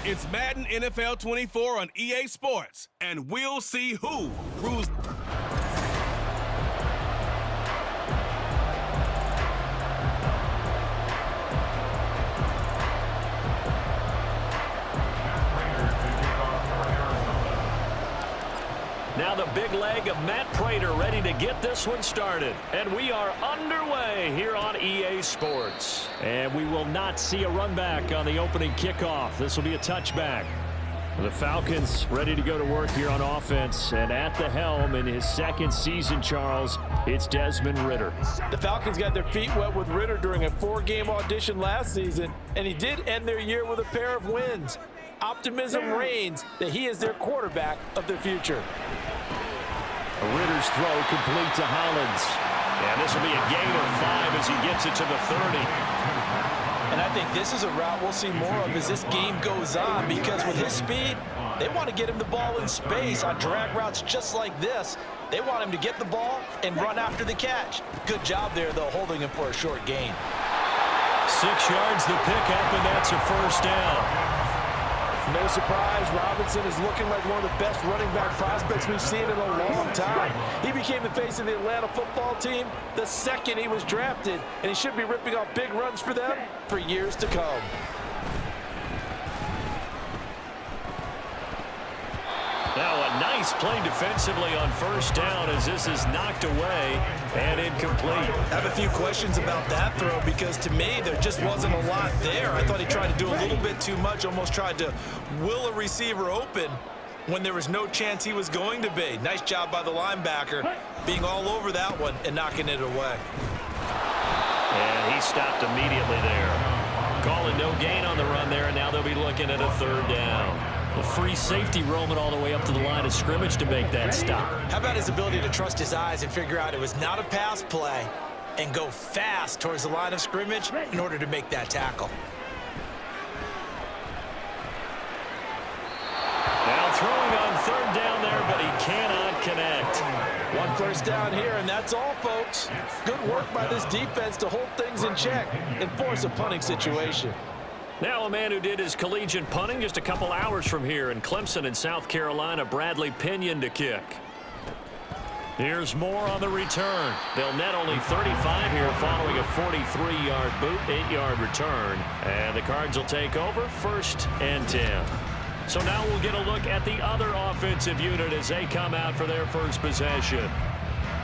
It's Madden NFL 24 on EA Sports, and we'll see who proves. Now the big leg of Matt Prater ready to get this one started. And we are underway here on EA Sports. And we will not see a run back on the opening kickoff. This will be a touchback. The Falcons ready to go to work here on offense. And at the helm in his second season, Charles, it's Desmond Ridder. The Falcons got their feet wet with Ridder during a 4-game audition last season. And he did end their year with a pair of wins. Optimism reigns that he is their quarterback of the future. Ridder's throw complete to Hollins. And this will be a gain of 5 as he gets it to the 30. And I think this is a route we'll see more of as this game goes on, because with his speed, they want to get him the ball in space on drag routes just like this. They want him to get the ball and run after the catch. Good job there, though, holding him for a short gain. 6 yards the pickup, and that's a first down. No surprise, Robinson is looking like one of the best running back prospects we've seen in a long time. He became the face of the Atlanta football team the second he was drafted, and he should be ripping off big runs for them for years to come. Now a nice play defensively on first down as this is knocked away and incomplete. I have a few questions about that throw because to me there just wasn't a lot there. I thought he tried to do a little bit too much, almost tried to will a receiver open when there was no chance he was going to be. Nice job by the linebacker being all over that one and knocking it away. And he stopped immediately there. Calling no gain on the run there, and now they'll be looking at a third down. The free safety roaming all the way up to the line of scrimmage to make that stop. How about his ability to trust his eyes and figure out it was not a pass play and go fast towards the line of scrimmage in order to make that tackle. Now throwing on third down there, but he cannot connect. One first down here, and that's all, folks. Good work by this defense to hold things in check and force a punting situation. Now a man who did his collegiate punting just a couple hours from here in Clemson in South Carolina, Bradley Pinion to kick. Here's more on the return. They'll net only 35 here following a 43-yard boot, 8-yard return. And the Cards will take over 1st and 10. So now we'll get a look at the other offensive unit as they come out for their first possession.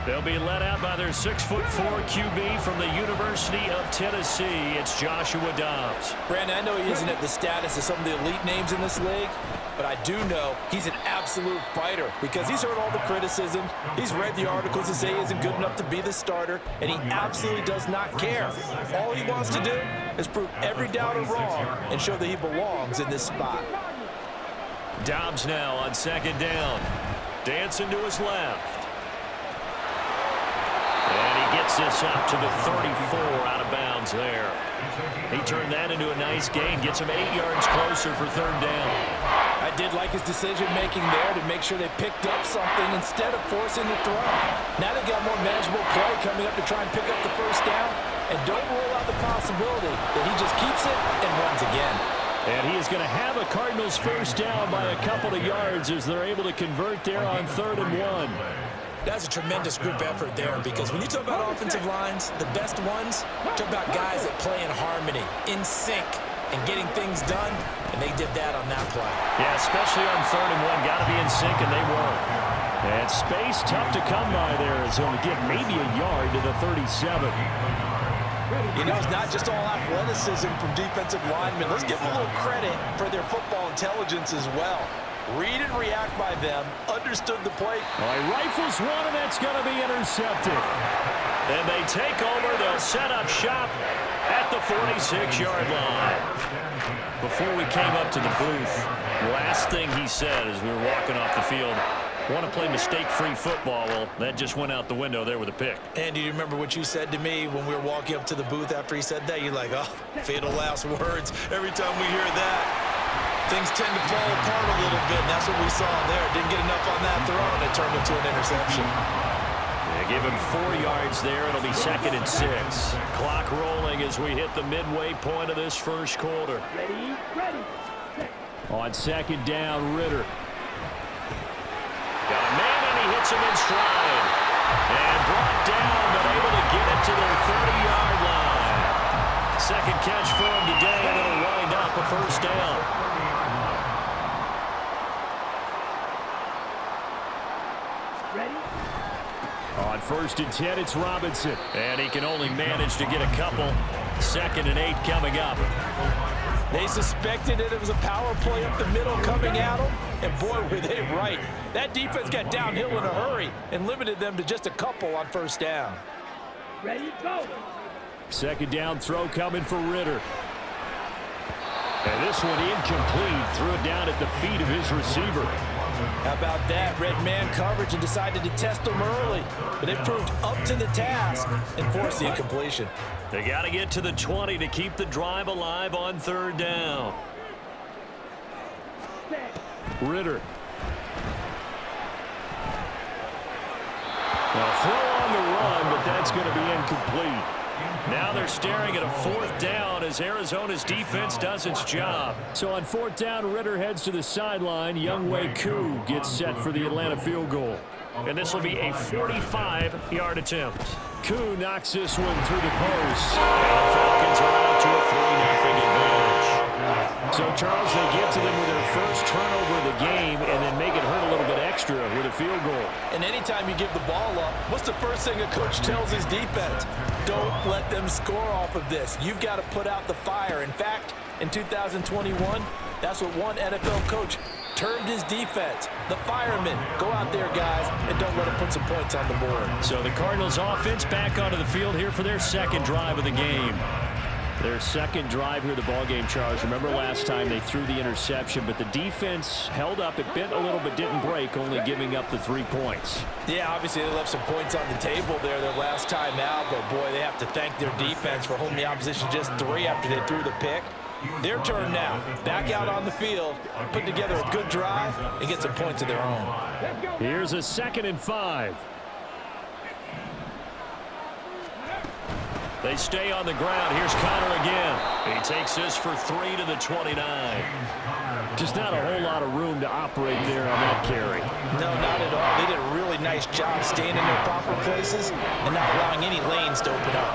They'll be led out by their 6'4" QB from the University of Tennessee. It's Joshua Dobbs. Brandon, I know he isn't at the status of some of the elite names in this league, but I do know he's an absolute fighter because he's heard all the criticism. He's read the articles that say he isn't good enough to be the starter, and he absolutely does not care. All he wants to do is prove every doubter wrong and show that he belongs in this spot. Dobbs now on 2nd down. Dancing to his left. And he gets this up to the 34 out of bounds there. He turned that into a nice gain, gets him 8 yards closer for 3rd down. I did like his decision-making there to make sure they picked up something instead of forcing the throw. Now they got more manageable play coming up to try and pick up the first down. And don't rule out the possibility that he just keeps it and runs again. And he is going to have a Cardinals first down by a couple of yards as they're able to convert there on 3rd and 1. That's a tremendous group effort there because when you talk about offensive lines, the best ones, talk about guys that play in harmony, in sync, and getting things done, and they did that on that play. Yeah, especially on 3rd and 1. Got to be in sync, and they were. And space tough to come by there as he'll get maybe a yard to the 37. You know, it's not just all athleticism from defensive linemen. Let's give them a little credit for their football intelligence as well. Read and react by them, understood the play. Well, he rifles one, and that's going to be intercepted. And they take over. They'll set up shop at the 46-yard line. Before we came up to the booth, last thing he said as we were walking off the field, want to play mistake-free football. Well, that just went out the window there with a pick. And do you remember what you said to me when we were walking up to the booth after he said that? You're like, oh, fatal last words. Every time we hear that, things tend to fall apart a little bit, and that's what we saw there. Didn't get enough on that throw, and it turned into an interception. They give him 4 yards there. It'll be 2nd and 6. Clock rolling as we hit the midway point of this first quarter. Ready. On 2nd down, Ritter. Got a man, and he hits him in stride. And brought down, but able to get it to their 30-yard line. Second catch for him today, and it'll wind up a first down. On 1st and 10, it's Robinson. And he can only manage to get a couple. 2nd and 8 coming up. They suspected it was a power play up the middle coming at them, and boy, were they right. That defense got downhill in a hurry and limited them to just a couple on 1st down. Ready, go. 2nd down throw coming for Ritter. And this one incomplete. Threw it down at the feet of his receiver. How about that? Red man coverage and decided to test them early. But they proved up to the task and forced the incompletion. They got to get to the 20 to keep the drive alive on 3rd down. Ritter. Now throw on the run, but that's going to be incomplete. Now they're staring at a 4th down as Arizona's defense does its job. So on 4th down, Ritter heads to the sideline. Younghoe Koo gets set for the Atlanta field goal. And this will be a 45-yard attempt. Koo knocks this one through the post. And the Falcons are out to a 3-0 advantage. So, Charles, they get to them with their first turnover of the game and then make it hurt a little bit extra with a field goal. And anytime you give the ball up, what's the first thing a coach tells his defense? Don't let them score off of this. You've got to put out the fire. In fact, in 2021, that's what one NFL coach termed his defense. The firemen. Go out there, guys, and don't let them put some points on the board. So the Cardinals offense back onto the field here for their 2nd drive of the game. Their 2nd drive here of the ballgame, Charles. Remember last time they threw the interception, but the defense held up. It bent a little but didn't break, only giving up the 3 points. Yeah, obviously they left some points on the table there their last time out, but boy, they have to thank their defense for holding the opposition just 3 after they threw the pick. Their turn now. Back out on the field, put together a good drive, and get some points of their own. Here's a 2nd and 5. They stay on the ground. Here's Connor again. He takes this for 3 to the 29. Just not a whole lot of room to operate there on that carry. No, not at all. They did a really nice job staying in their proper places and not allowing any lanes to open up.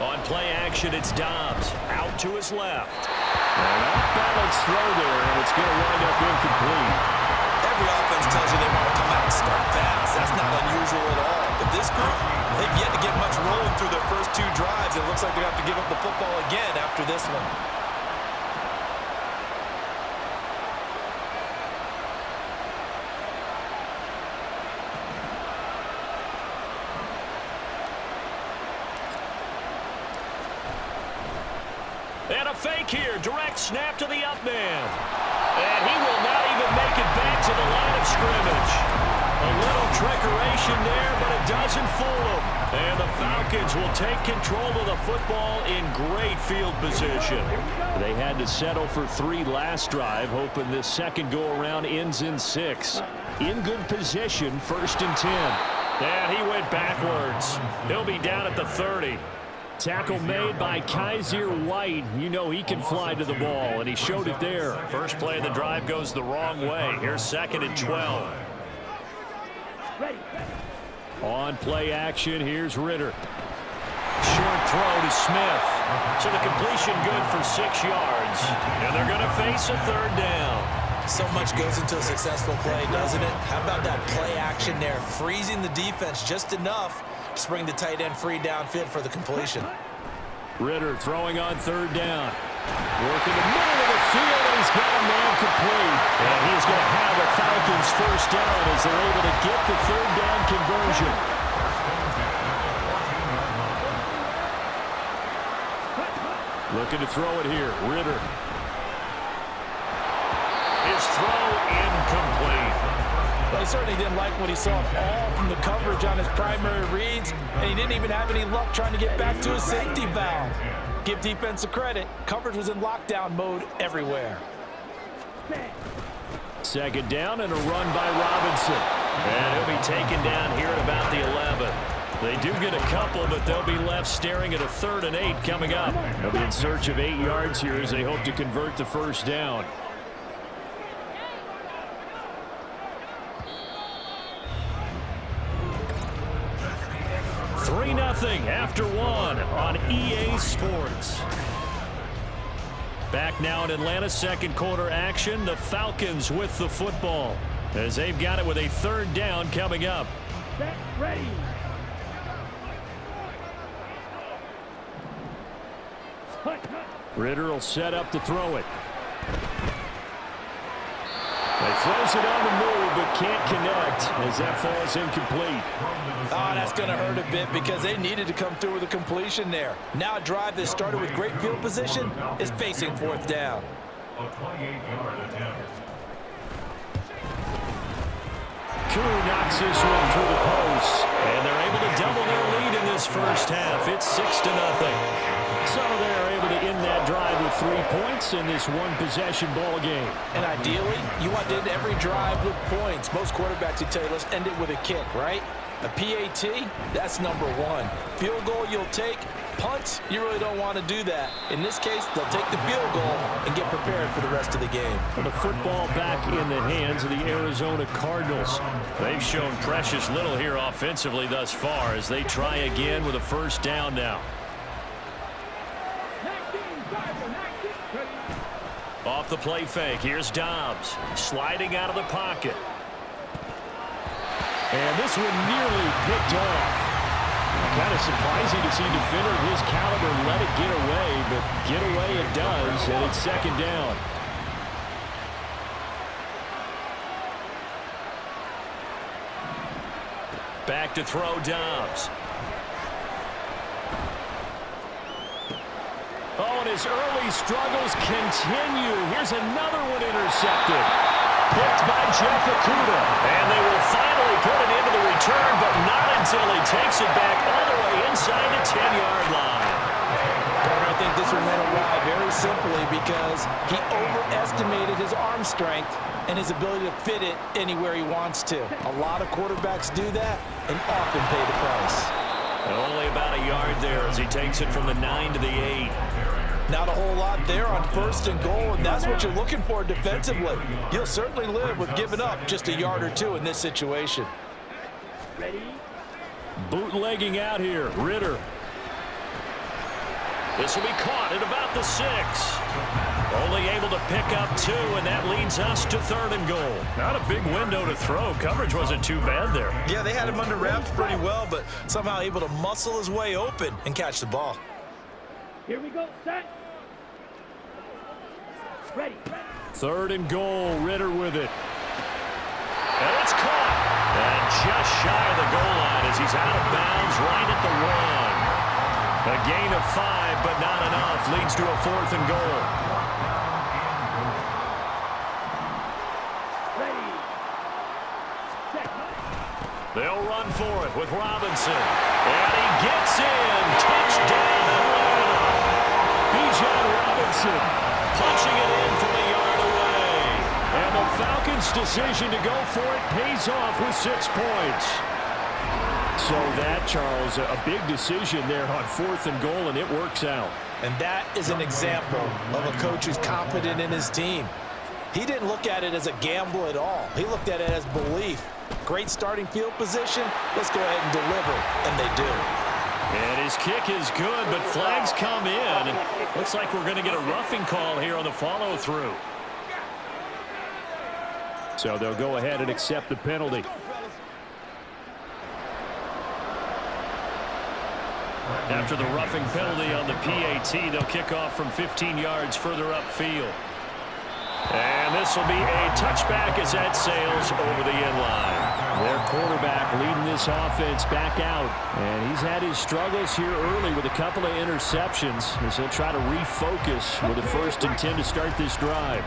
On play action, it's Dobbs. Out to his left. An off-balance throw there, and it's going to wind up incomplete. Every offense tells you they want to come out and start fast. That's not unusual at all. But this group, they've yet to get much rolling through their first 2 drives. It looks like they have to give up the football again after this one. And a fake here. Direct snap to the up man. And he will not even make it back to the line of scrimmage. A little trickeration there, but it doesn't fool him. And the Falcons will take control of the football in great field position. They had to settle for 3 last drive, hoping this second go-around ends in 6. In good position, 1st and 10. And he went backwards. He'll be down at the 30. Tackle made by Kaiser White. You know he can fly to the ball, and he showed it there. First play of the drive goes the wrong way. Here's 2nd and 12. On play action, here's Ritter. Short throw to Smith. So the completion good for 6 yards. And they're going to face a 3rd down. So much goes into a successful play, doesn't it? How about that play action there? Freezing the defense just enough Just bring the tight end free downfield for the completion. Ritter throwing on third down. Working the middle of the field, and he's got a man complete. And he's going to have a Falcons first down as they're able to get the third down conversion. Looking to throw it here. Ritter. His throw incomplete. Well, he certainly didn't like what he saw all from the coverage on his primary reads, and he didn't even have any luck trying to get back to his safety valve. Give defensive credit. Coverage was in lockdown mode everywhere. Second down and a run by Robinson. And he'll be taken down here at about the 11. They do get a couple, but they'll be left staring at a 3rd and 8 coming up. They'll be in search of 8 yards here as they hope to convert the first down. 3-0 after 1 on EA Sports. Back now in Atlanta, second quarter action. The Falcons with the football as they've got it with a 3rd down coming up. Set, ready. Ritter will set up to throw it. He throws it on the move, but can't connect as that falls incomplete. Oh, that's going to hurt a bit because they needed to come through with a completion there. Now a drive that started with great field position is facing 4th down. A 28-yard attempt. Koo knocks this one through the post, and they're able to double their lead in this first half. It's 6-0. So they're able to end that drive with 3 points in this one-possession ball game. And ideally, you want to end every drive with points. Most quarterbacks would tell you, let's end it with a kick, right? A PAT, that's number 1. Field goal you'll take. Punts, you really don't want to do that. In this case, they'll take the field goal and get prepared for the rest of the game. Well, the football back in the hands of the Arizona Cardinals. They've shown precious little here offensively thus far as they try again with a first down now. Off the play fake, here's Dobbs sliding out of the pocket. And this one nearly picked off. Kind of surprising to see a defender of his caliber let it get away, but get away it does, and it's 2nd down. Back to throw Dobbs. Oh, and his early struggles continue. Here's another one intercepted. Picked by Jeff Okudah. And they will finally put it into the return, but not until he takes it back all the way inside the 10-yard line. I think this one went awry very simply because he overestimated his arm strength and his ability to fit it anywhere he wants to. A lot of quarterbacks do that and often pay the price. And only about a yard there as he takes it from the 9 to the 8. Not a whole lot there on 1st and goal, and that's what you're looking for defensively. You'll certainly live with giving up just a yard or 2 in this situation. Ready? Bootlegging out here, Ritter. This will be caught at about the 6. Only able to pick up 2, and that leads us to 3rd and goal. Not a big window to throw. Coverage wasn't too bad there. Yeah, they had him under wraps pretty well, but somehow able to muscle his way open and catch the ball. Here we go. Set. Ready. 3rd and goal, Ritter with it. And it's caught. And just shy of the goal line as he's out of bounds right at the 1. A gain of 5, but not enough. Leads to a 4th and goal. Ready. Set. They'll run for it with Robinson. And he gets in. Touchdown, Atlanta. Bijan Robinson punching it in from a yard away. And the Falcons' decision to go for it pays off with 6 points. So that, Charles, a big decision there on 4th and goal, and it works out. And that is an example of a coach who's confident in his team. He didn't look at it as a gamble at all. He looked at it as belief. Great starting field position. Let's go ahead and deliver. And they do. And his kick is good, but flags come in. And looks like we're going to get a roughing call here on the follow-through. So they'll go ahead and accept the penalty. After the roughing penalty on the PAT, they'll kick off from 15 yards further upfield. And this will be a touchback as that sails over the end line. Their quarterback leading this offense back out. And he's had his struggles here early with a couple of interceptions as he'll try to refocus with a 1st and 10 to start this drive.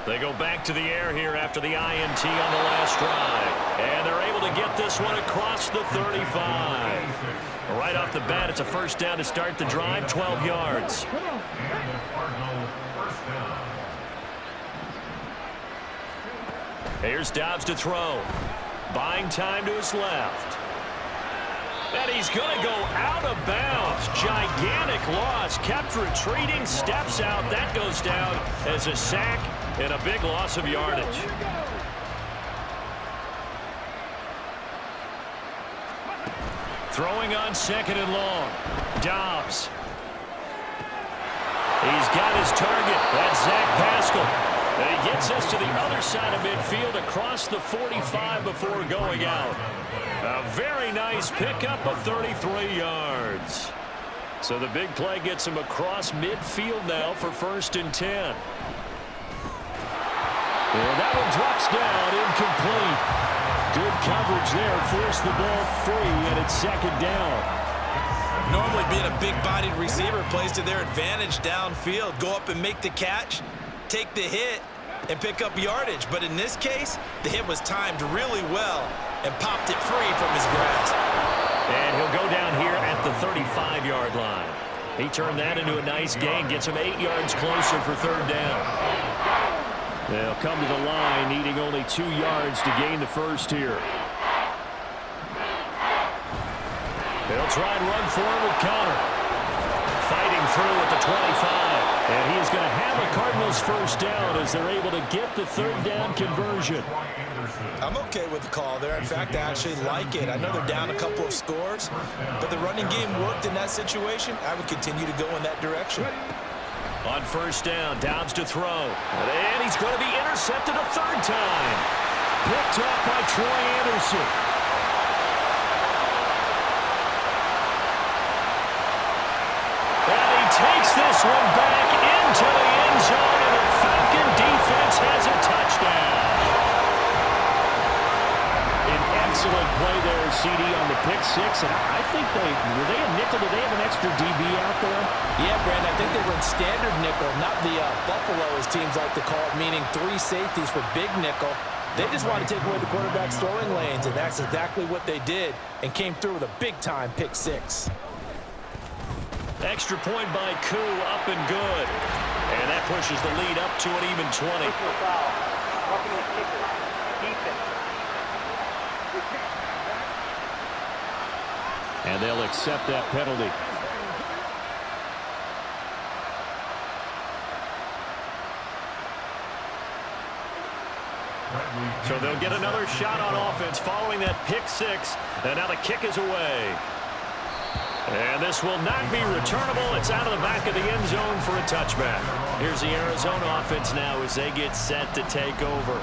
They go back to the air here after the INT on the last drive. And they're able to get this one across the 35. Right off the bat, it's a 1st down to start the drive, 12 yards. Here's Dobbs to throw. Buying time to his left. And he's going to go out of bounds. Gigantic loss. Kept retreating, steps out. That goes down as a sack and a big loss of yardage. Throwing on 2nd and long. Dobbs. He's got his target. That's Zach Pascal. And he gets us to the other side of midfield across the 45 before going out. A very nice pickup of 33 yards. So the big play gets him across midfield now for 1st and 10. And that one drops down, incomplete. Good coverage there, forced the ball free, and it's 2nd down. Normally being a big-bodied receiver plays to their advantage downfield. Go up and make the catch, take the hit, and pick up yardage. But in this case, the hit was timed really well and popped it free from his grasp. And he'll go down here at the 35-yard line. He turned that into a nice gain, gets him 8 yards closer for 3rd down. They'll come to the line, needing only 2 yards to gain the 1st here. They'll try and run forward with Connor. Fighting through at the 25. And he's going to have a Cardinals 1st down as they're able to get the 3rd down conversion. I'm okay with the call there. In fact, I actually like it. I know they're down a couple of scores, but the running game worked in that situation. I would continue to go in that direction. On 1st down, Dobbs to throw. And he's going to be intercepted a 3rd time. Picked up by Troy Anderson. And he takes this one back into the end zone, and the Falcon defense has a touchdown. An excellent play there, CD, on the pick 6. And I think were they a nickel? Did they have an extra DB out there? Yeah, Brandon, I think they run standard nickel, not the Buffalo, as teams like to call it, meaning 3 safeties for big nickel. They just want to take away the quarterback's throwing lanes, and that's exactly what they did and came through with a big-time pick 6. Extra point by Koo, up and good. And that pushes the lead up to an even 20. And they'll accept that penalty. So they'll get another shot on offense following that pick 6. And now the kick is away. And this will not be returnable. It's out of the back of the end zone for a touchback. Here's the Arizona offense now as they get set to take over.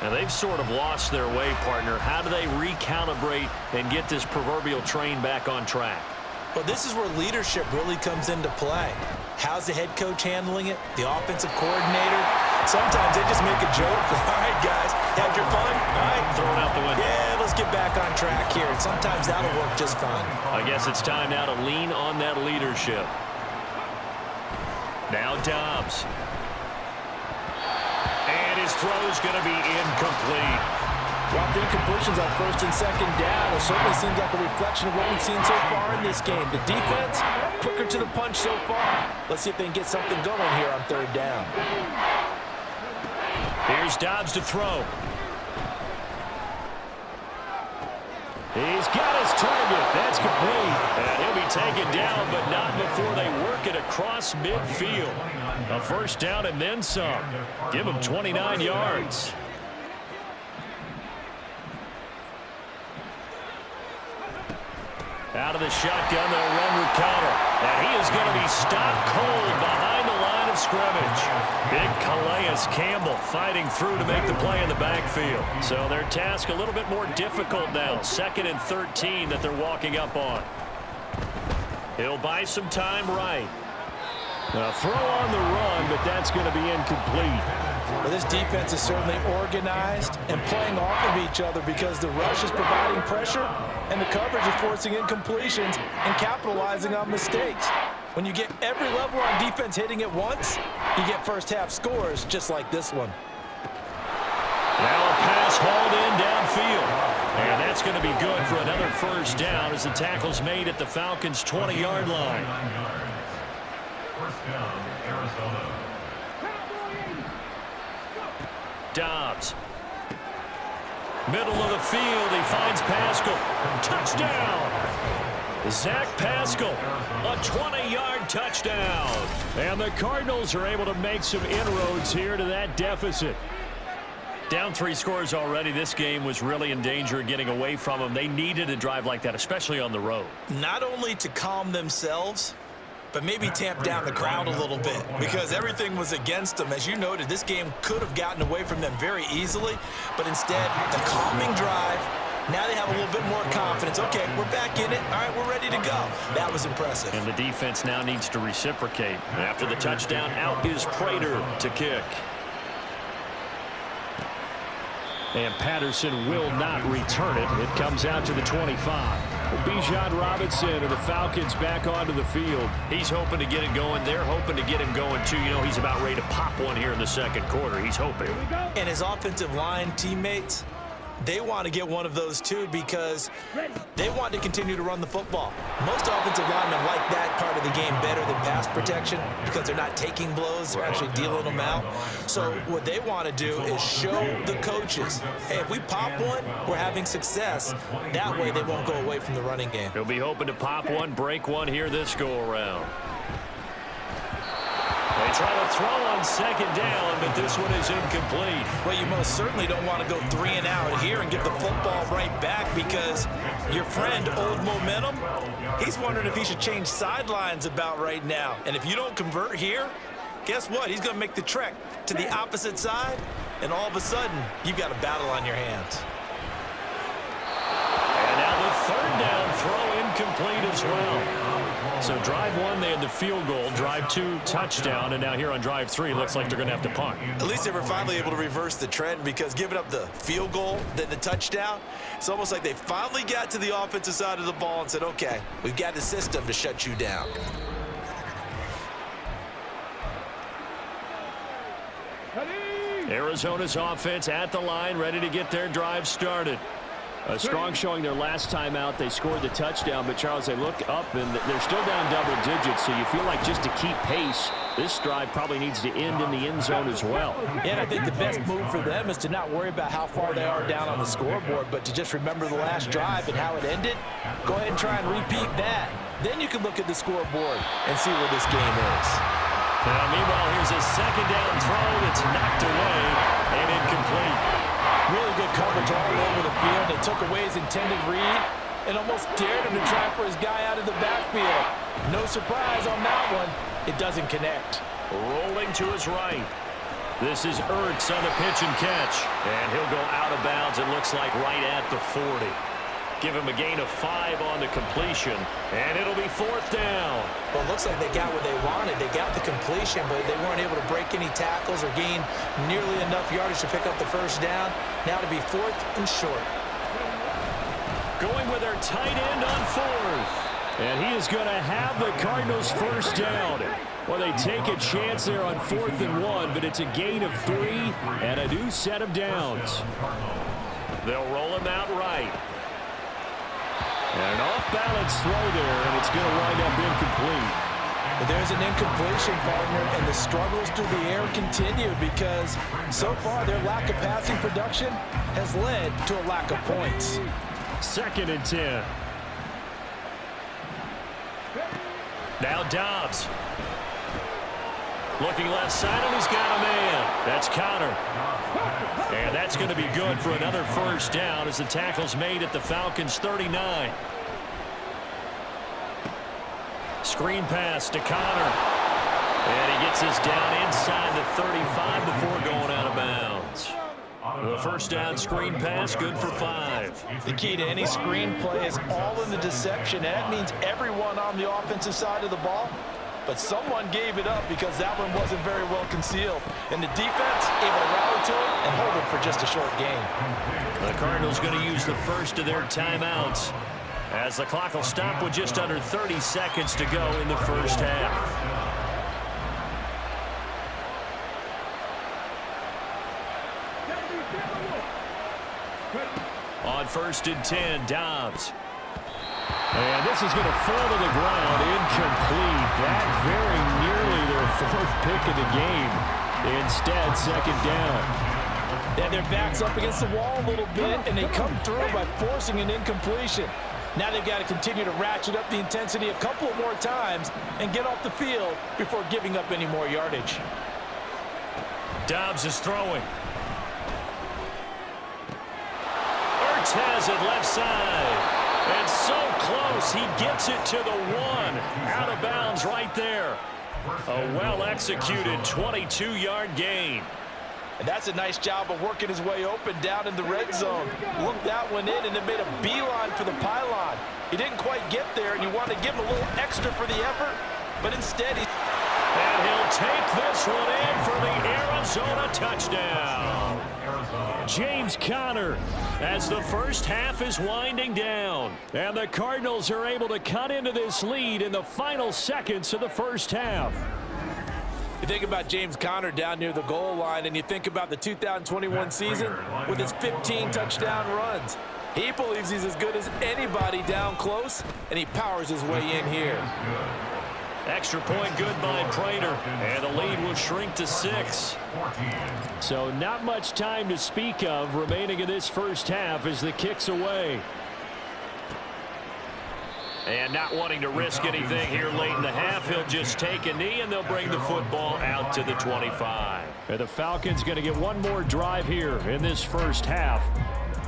And they've sort of lost their way, partner. How do they recalibrate and get this proverbial train back on track? Well, this is where leadership really comes into play. How's the head coach handling it? The offensive coordinator? Sometimes they just make a joke. All right, guys, had your fun? All right. Throw it out the window. Yeah, let's get back on track here. And sometimes that'll work just fine. I guess it's time now to lean on that leadership. Now Dobbs. And his throw's going to be incomplete. Dropped incompletions on 1st and 2nd down. It certainly seems like a reflection of what we've seen so far in this game. The defense, quicker to the punch so far. Let's see if they can get something going here on 3rd down. Here's Dobbs to throw. He's got his target. That's complete. And he'll be taken down, but not before they work it across midfield. A 1st down and then some. Give him 29 yards. Out of the shotgun, they'll run with Connor. And he is going to be stopped cold behind the line of of scrimmage. Big Calais Campbell fighting through to make the play in the backfield. So their task a little bit more difficult now. 2nd and 13 that they're walking up on. He'll buy some time right. A throw on the run, but that's going to be incomplete. Well, this defense is certainly organized and playing off of each other because the rush is providing pressure and the coverage is forcing incompletions and capitalizing on mistakes. When you get every level on defense hitting at once, you get first half scores just like this one. Now a pass hauled in downfield. And that's going to be good for another first down as the tackle's made at the Falcons' 20-yard line. First down, Arizona. Dobbs. Middle of the field, he finds Pascal. Touchdown! Zach Pascal, a 20-yard touchdown. And the Cardinals are able to make some inroads here to that deficit. Down 3 scores already. This game was really in danger of getting away from them. They needed a drive like that, especially on the road. Not only to calm themselves, but maybe tamp down the crowd a little bit because everything was against them. As you noted, this game could have gotten away from them very easily, but instead, the calming drive, now they have a little bit more confidence. Okay, we're back in it. All right, we're ready to go. That was impressive. And the defense now needs to reciprocate. After the touchdown, out is Prater to kick. And Patterson will not return it. It comes out to the 25. Bijan Robinson and the Falcons back onto the field. He's hoping to get it going. They're hoping to get him going, too. You know, he's about ready to pop one here in the second quarter. He's hoping. And his offensive line teammates, they want to get one of those, too, because they want to continue to run the football. Most offensive linemen like that part of the game better than pass protection because they're not taking blows. They're actually dealing them out. So what they want to do is show the coaches, hey, if we pop one, we're having success. That way they won't go away from the running game. He'll be hoping to pop one, break one here this go-around. They try to throw on second down, but this one is incomplete. Well, you most certainly don't want to go 3 and out here and get the football right back because your friend, Old Momentum, he's wondering if he should change sidelines about right now. And if you don't convert here, guess what? He's going to make the trek to the opposite side, and all of a sudden, you've got a battle on your hands. And now the third down throw incomplete as well. So drive 1, they had the field goal. Drive 2, touchdown. And now here on drive 3, looks like they're going to have to punt. At least they were finally able to reverse the trend because giving up the field goal, then the touchdown, it's almost like they finally got to the offensive side of the ball and said, okay, we've got the system to shut you down. Arizona's offense at the line, ready to get their drive started. A strong showing their last time out. They scored the touchdown, but, Charles, they look up, and they're still down double digits, so you feel like just to keep pace, this drive probably needs to end in the end zone as well. And I think the best move for them is to not worry about how far they are down on the scoreboard, but to just remember the last drive and how it ended. Go ahead and try and repeat that. Then you can look at the scoreboard and see where this game is. Now, meanwhile, here's a second down throw that's knocked away and incomplete. Really good coverage all over the field. They took away his intended read and almost dared him to try for his guy out of the backfield. No surprise on that one. It doesn't connect. Rolling to his right. This is Ertz on the pitch and catch. And he'll go out of bounds, it looks like, right at the 40. Give him a gain of 5 on the completion, and it'll be 4th down. Well, it looks like they got what they wanted. They got the completion, but they weren't able to break any tackles or gain nearly enough yardage to pick up the first down. Now to be 4th and short. Going with their tight end on 4th. And he is going to have the Cardinals first down. Well, they take a chance there on 4th and 1, but it's a gain of 3 and a new set of downs. They'll roll him out right. And an off-balance throw there, and it's going to wind up incomplete. But there's an incompletion, partner, and the struggles through the air continue because so far their lack of passing production has led to a lack of points. 2nd and 10. Now Dobbs. Looking left side, and he's got a man. That's Connor. And that's going to be good for another first down as the tackle's made at the Falcons' 39. Screen pass to Connor. And he gets us down inside the 35 before going out of bounds. The first down screen pass, good for 5. The key to any screen play is all in the deception. And that means everyone on the offensive side of the ball. But someone gave it up because that one wasn't very well concealed. And the defense able to rally to it and hold it for just a short gain. The Cardinals going to use the first of their timeouts as the clock will stop with just under 30 seconds to go in the first half. On 1st and 10, Dobbs. And this is going to fall to the ground, incomplete. That very nearly their 4th pick of the game. Instead, 2nd down. They have their backs up against the wall a little bit, and they come through by forcing an incompletion. Now they've got to continue to ratchet up the intensity a couple of more times and get off the field before giving up any more yardage. Dobbs is throwing. Ertz has it left side. And so close, he gets it to the 1. Out of bounds right there. A well-executed 22-yard gain. And that's a nice job of working his way open down in the red zone. Looked that one in and it made a beeline for the pylon. He didn't quite get there, and you want to give him a little extra for the effort, but instead he... And he'll take this one in for the Arizona touchdown. James Conner as the first half is winding down. And the Cardinals are able to cut into this lead in the final seconds of the first half. You think about James Conner down near the goal line, and you think about the 2021 season with his 15 touchdown runs. He believes he's as good as anybody down close, and he powers his way in here. Extra point good by Prater, and the lead will shrink to 6. So not much time to speak of remaining in this first half as the kick's away. And not wanting to risk anything here late in the half, he'll just take a knee, and they'll bring the football out to the 25. And the Falcons going to get one more drive here in this first half.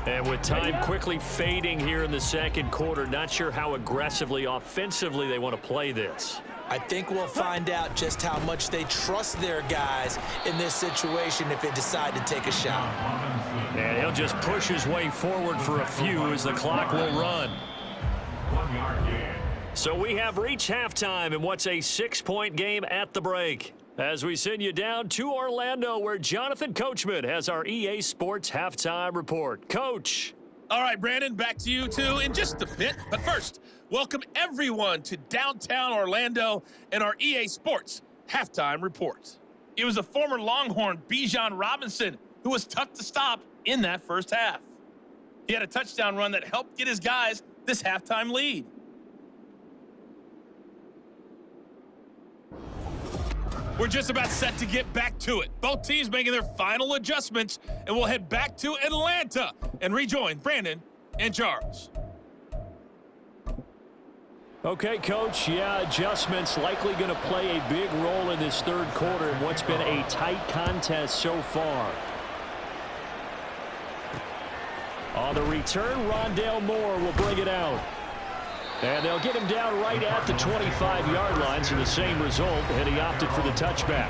And with time quickly fading here in the second quarter, not sure how aggressively, offensively they want to play this. I think we'll find out just how much they trust their guys in this situation if they decide to take a shot. And he'll just push his way forward for a few as the clock will run. So we have reached halftime in what's a 6-point game at the break. As we send you down to Orlando, where Jonathan Coachman has our EA Sports halftime report. Coach. All right, Brandon, back to you two in just a bit. But first, welcome everyone to downtown Orlando and our EA Sports halftime report. It was a former Longhorn, Bijan Robinson, who was tough to stop in that first half. He had a touchdown run that helped get his guys this halftime lead. We're just about set to get back to it. Both teams making their final adjustments, and we'll head back to Atlanta and rejoin Brandon and Charles. Okay, Coach, adjustments likely going to play a big role in this third quarter in what's been a tight contest so far. On the return, Rondale Moore will bring it out. And they'll get him down right at the 25-yard line, so the same result, and he opted for the touchback.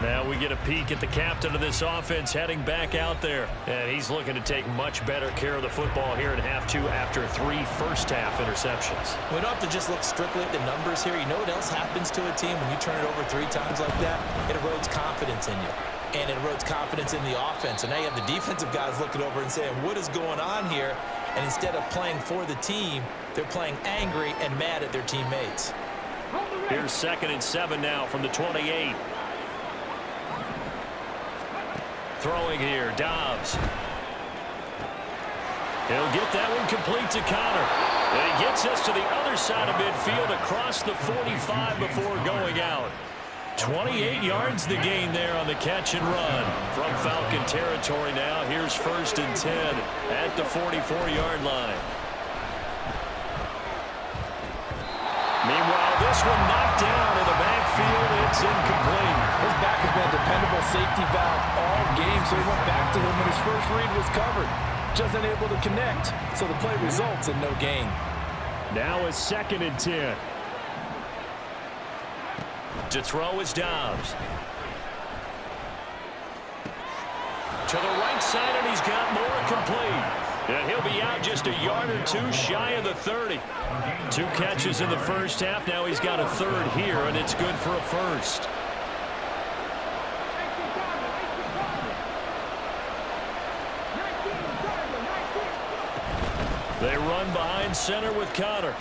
Now we get a peek at the captain of this offense heading back out there. And he's looking to take much better care of the football here in half 2 after 3 first-half interceptions. We don't have to just look strictly at the numbers here. You know what else happens to a team when you turn it over 3 times like that? It erodes confidence in you. And it erodes confidence in the offense. And now you have the defensive guys looking over and saying, what is going on here? And instead of playing for the team, they're playing angry and mad at their teammates. Here's 2nd and 7 now from the 28. Throwing here, Dobbs. He'll get that one complete to Conner. And he gets us to the other side of midfield across the 45 before going out. 28 yards the gain there on the catch and run. From Falcon territory now, here's 1st and 10 at the 44-yard line. Meanwhile, this one knocked down in the backfield. It's incomplete. His back has been a dependable safety valve all game, so he went back to him when his first read was covered. Just unable to connect, so the play results in no gain. Now a 2nd and 10. To throw is Dobbs. To the right side, and he's got more complete. And he'll be out just a yard or two shy of the 30. 2 catches in the first half. Now he's got a third here, and it's good for a first. They run behind center with Connor.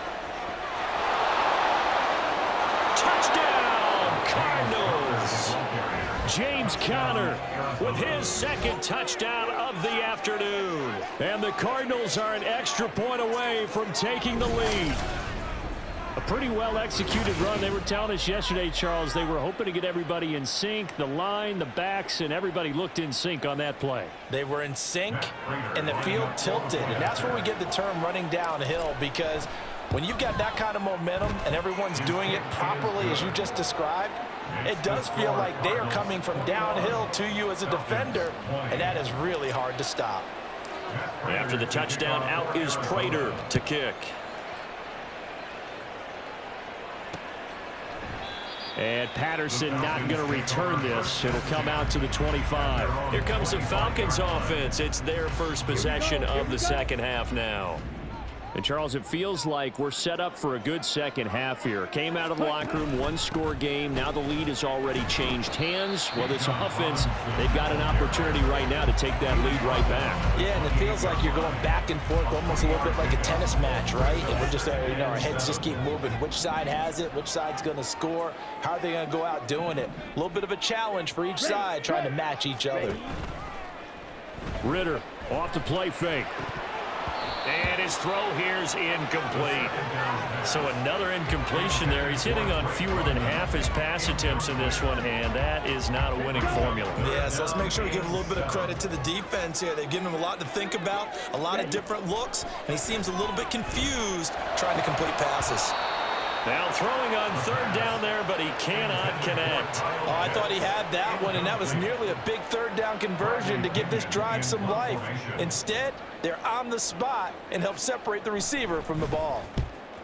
Touchdown, Cardinals! James Conner with his second touchdown of the afternoon. And the Cardinals are an extra point away from taking the lead. A pretty well-executed run. They were telling us yesterday, Charles, they were hoping to get everybody in sync. The line, the backs, and everybody looked in sync on that play. They were in sync, and the field tilted. And that's where we get the term running downhill, because when you've got that kind of momentum and everyone's doing it properly as you just described, it does feel like they are coming from downhill to you as a defender, and that is really hard to stop. After the touchdown, out is Prater to kick. And Patterson not going to return this. It'll come out to the 25. Here comes the Falcons offense. It's their first possession of the second half now. And, Charles, it feels like we're set up for a good second half here. Came out of the locker room, one-score game. Now the lead has already changed hands. Well, this offense, they've got an opportunity right now to take that lead right back. Yeah, and it feels like you're going back and forth, almost a little bit like a tennis match, right? And we're just, our heads just keep moving. Which side has it? Which side's going to score? How are they going to go out doing it? A little bit of a challenge for each side, trying to match each other. Ritter off the play fake. And his throw here is incomplete. So another incompletion there. He's hitting on fewer than half his pass attempts in this one, and that is not a winning formula. Yeah, so let's make sure we give a little bit of credit to the defense here. They've given him a lot to think about, a lot of different looks, and he seems a little bit confused trying to complete passes. Now throwing on third down there, but he cannot connect. Oh, I thought he had that one, and that was nearly a big third down conversion to give this drive some life. Instead, they're on the spot and help separate the receiver from the ball.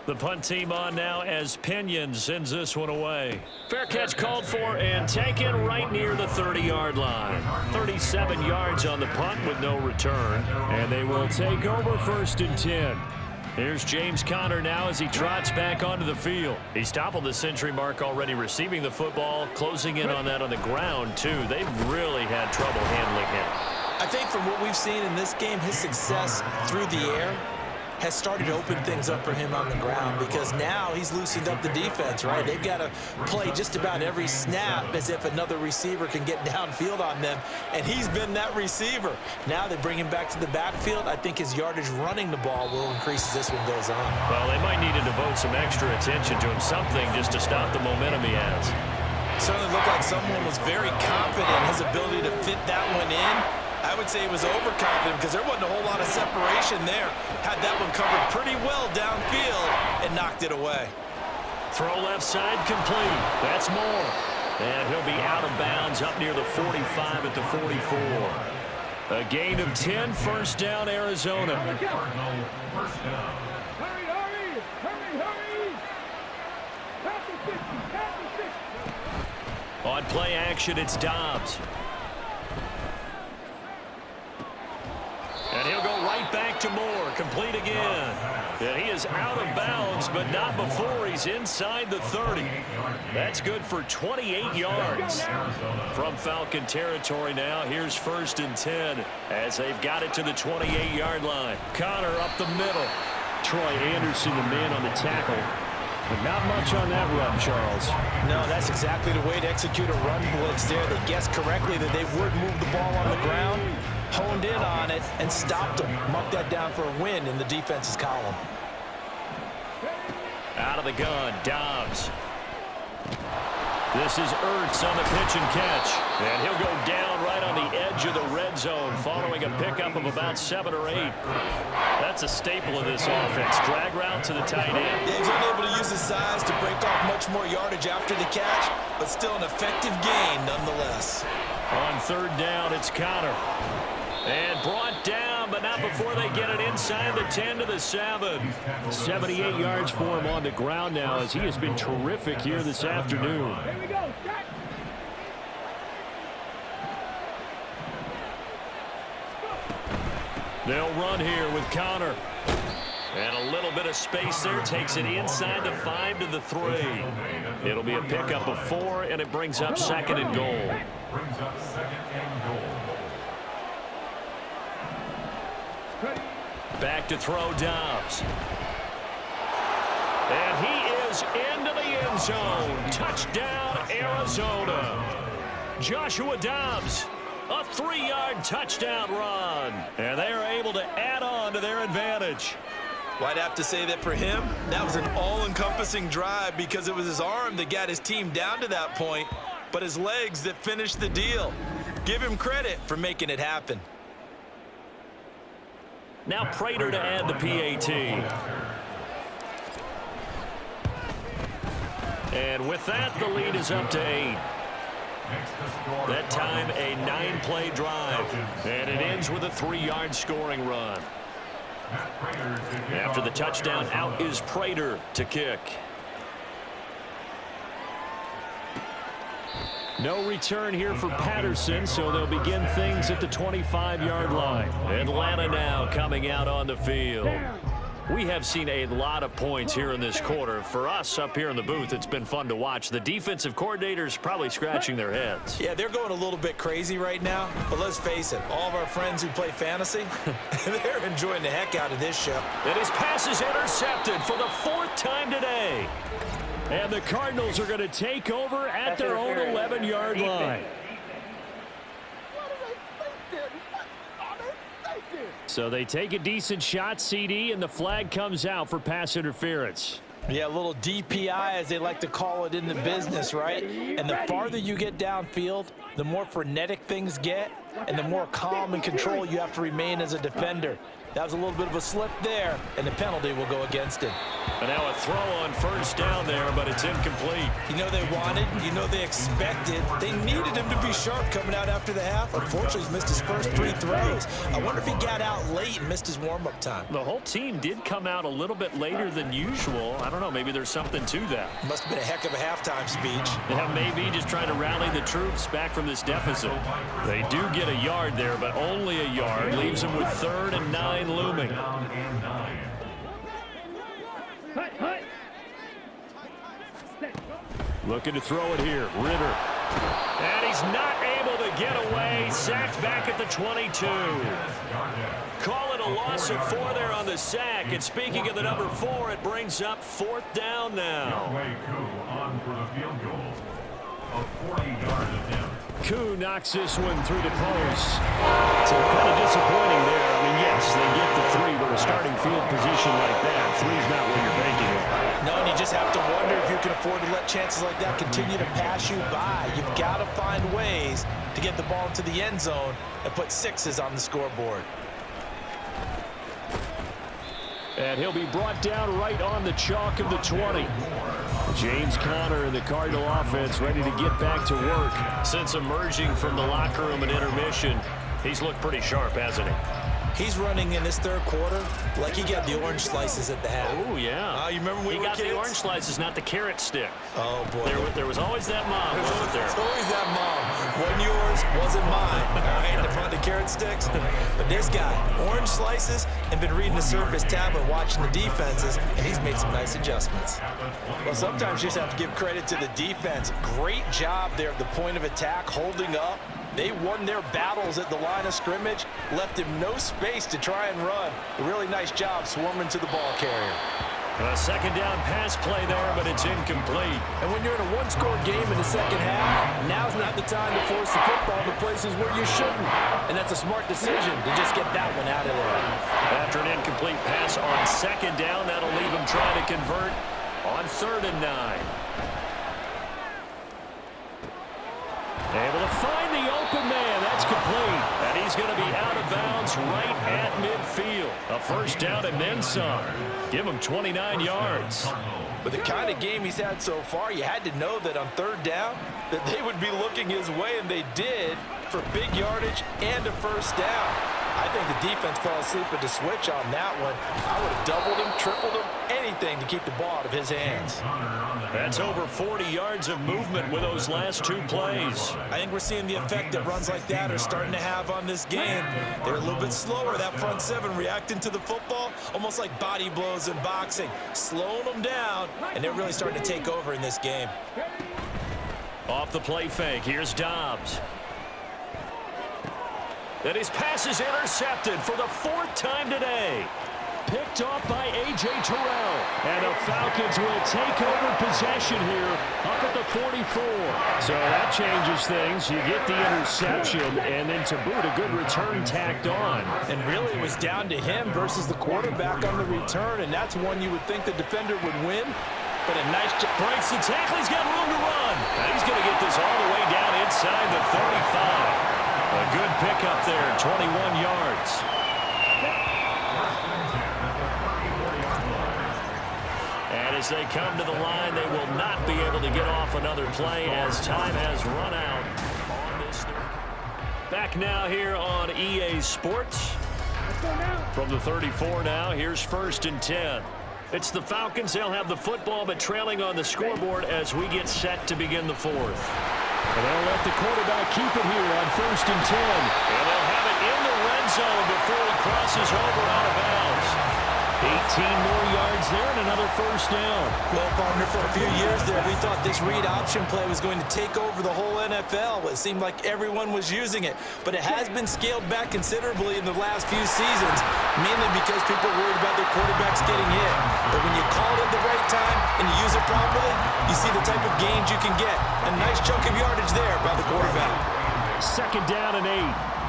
The punt team on now as Pinion sends this one away. Fair catch called for and taken right near the 30-yard line. 37 yards on the punt with no return. And they will take over 1st and 10. Here's James Conner now as he trots back onto the field. He's toppled the century mark already receiving the football, closing in on that on the ground, too. They've really had trouble handling him. I think from what we've seen in this game, his success through the air has started to open things up for him on the ground, because now he's loosened up the defense, right? They've got to play just about every snap as if another receiver can get downfield on them, and he's been that receiver. Now they bring him back to the backfield. I think his yardage running the ball will increase as this one goes on. Well, they might need to devote some extra attention to him, something just to stop the momentum he has. Certainly looked like someone was very confident in his ability to fit that one in. I would say he was overconfident because there wasn't a whole lot of separation there. Had that one covered pretty well downfield and knocked it away. Throw left side complete. That's Moore. And he'll be out of bounds up near the 45 at the 44. A gain of 10, 1st down, Arizona. Hurry, hurry! Past the 50, past the 50. On play action, it's Dobbs. And he'll go right back to Moore, complete again. And he is out of bounds, but not before he's inside the 30. That's good for 28 yards. From Falcon territory now, here's 1st and 10 as they've got it to the 28-yard line. Conner up the middle. Troy Anderson, the man on the tackle. But not much on that run, Charles. No, that's exactly the way to execute a run blitz there. They guessed correctly that they would move the ball on the ground, honed in on it, and stopped them. Marked that down for a win in the defense's column. Out of the gun, Dobbs. This is Ertz on the pitch and catch. And he'll go down right on the edge of the red zone following a pickup of about 7 or 8. That's a staple of this offense. Drag route to the tight end. Yeah, he's unable to use his size to break off much more yardage after the catch, but still an effective gain nonetheless. On 3rd down, it's Conner. And brought down him, but not before they get it inside the 10 to the 7. 78 yards for him on the ground now as he has been terrific here this afternoon. Here we go. Jack. They'll run here with Connor. And a little bit of space there. Takes it inside the 5 to the 3. It'll be a pickup of 4, and it brings up 2nd and goal. Brings up 2nd and goal. Back to throw Dobbs. And he is into the end zone. Touchdown, Arizona. Joshua Dobbs, a 3-yard touchdown run. And they are able to add on to their advantage. Well, I'd have to say that for him, that was an all-encompassing drive because it was his arm that got his team down to that point, but his legs that finished the deal. Give him credit for making it happen. Now Prater to add the PAT. And with that, the lead is up to 8. That time, a 9-play drive. And it ends with a 3-yard scoring run. After the touchdown, out is Prater to kick. No return here for Patterson, so they'll begin things at the 25-yard line. Atlanta now coming out on the field. We have seen a lot of points here in this quarter. For us up here in the booth, it's been fun to watch. The defensive coordinators probably scratching their heads. Yeah, they're going a little bit crazy right now, but let's face it, all of our friends who play fantasy, they're enjoying the heck out of this show. And his pass is intercepted for the 4th time today. And the Cardinals are going to take over at their own 11-yard line. So they take a decent shot, CD, and the flag comes out for pass interference. Yeah, a little DPI, as they like to call it in the business, right? And the farther you get downfield, the more frenetic things get, and the more calm and control you have to remain as a defender. That was a little bit of a slip there, and the penalty will go against him. And now a throw on 1st down there, but it's incomplete. You know they wanted, you know they expected. They needed him to be sharp coming out after the half. Unfortunately, he's missed his first 3 throws. I wonder if he got out late and missed his warm-up time. The whole team did come out a little bit later than usual. I don't know, maybe there's something to that. Must have been a heck of a halftime speech. Yeah, maybe just trying to rally the troops back from this deficit. They do get a yard there, but only a yard. Leaves them with 3rd and 9 looming. Looking to throw it here. Ritter. And he's not able to get away. Sacked back at the 22. Call it a loss of 4 there on the sack. And speaking of the number 4, it brings up 4th down now. On for the field goal. A 40-yard attempt. Koo knocks this one through the post. So kind of disappointing there. I mean, yes, they get the 3, but a starting field position like that, 3's not where you're banking it. No, and you just have to wonder if you can afford to let chances like that continue to pass you by. You've got to find ways to get the ball into the end zone and put 6s on the scoreboard. And he'll be brought down right on the chalk of the 20. James Conner and the Cardinal offense ready to get back to work. Since emerging from the locker room at intermission, he's looked pretty sharp, hasn't he? He's running in this 3rd quarter like he got the orange slices at the half. Oh, yeah. You remember when he we were got kids? the orange slices, not the carrot stick. Oh, boy. There was always that mom, wasn't there? There's always that mom. Wasn't yours, wasn't mine. All right, the front of carrot sticks. But this guy, orange slices, and been reading the Surface tablet, watching the defenses, and he's made some nice adjustments. Well, sometimes you just have to give credit to the defense. Great job there at the point of attack, holding up. They won their battles at the line of scrimmage, left him no space to try and run. A really nice job swarming to the ball carrier. A 2nd down pass play there, but it's incomplete. And when you're in a 1-score game in the 2nd half, now's not the time to force the football to places where you shouldn't. And that's a smart decision to just get that one out of there. After an incomplete pass on 2nd down, that'll leave him trying to convert on 3rd and 9. Able to find the open man. That's complete. And he's going to be out of bounds right at midfield. A 1st down and then some. Give him 29 yards. But the kind of game he's had so far, you had to know that on 3rd down, that they would be looking his way, and they did, for big yardage and a 1st down. I think the defense fell asleep at the switch on that one. I would have doubled him, tripled him, anything to keep the ball out of his hands. That's over 40 yards of movement with those last 2 plays. I think we're seeing the effect that runs like that are starting to have on this game. They're a little bit slower, that front seven, reacting to the football, almost like body blows in boxing, slowing them down, and they're really starting to take over in this game. Off the play fake, here's Dobbs. And his pass is intercepted for the 4th time today. Picked off by A.J. Terrell. And the Falcons will take over possession here up at the 44. So that changes things. You get the interception, and then to boot, a good return tacked on. And really it was down to him versus the quarterback on the return, and that's one you would think the defender would win. But a nice job. Breaks the tackle. He's got room to run. And he's going to get this all the way down inside the 35. A good pickup there, 21 yards. And as they come to the line, they will not be able to get off another play as time has run out on this. Back now here on EA Sports. From the 34 now, here's 1st and 10. It's the Falcons. They'll have the football, but trailing on the scoreboard as we get set to begin the 4th. And they'll let the quarterback keep it here on 1st and 10. And they'll have it in the red zone before he crosses over out of bounds. 18 more yards there and another 1st down. Well, partner, for a few years there, we thought this read option play was going to take over the whole NFL. It seemed like everyone was using it, but it has been scaled back considerably in the last few seasons, mainly because people are worried about their quarterbacks getting hit. But when you call it at the right time and you use it properly, you see the type of gains you can get. A nice chunk of yardage there by the quarterback. 2nd down and 8.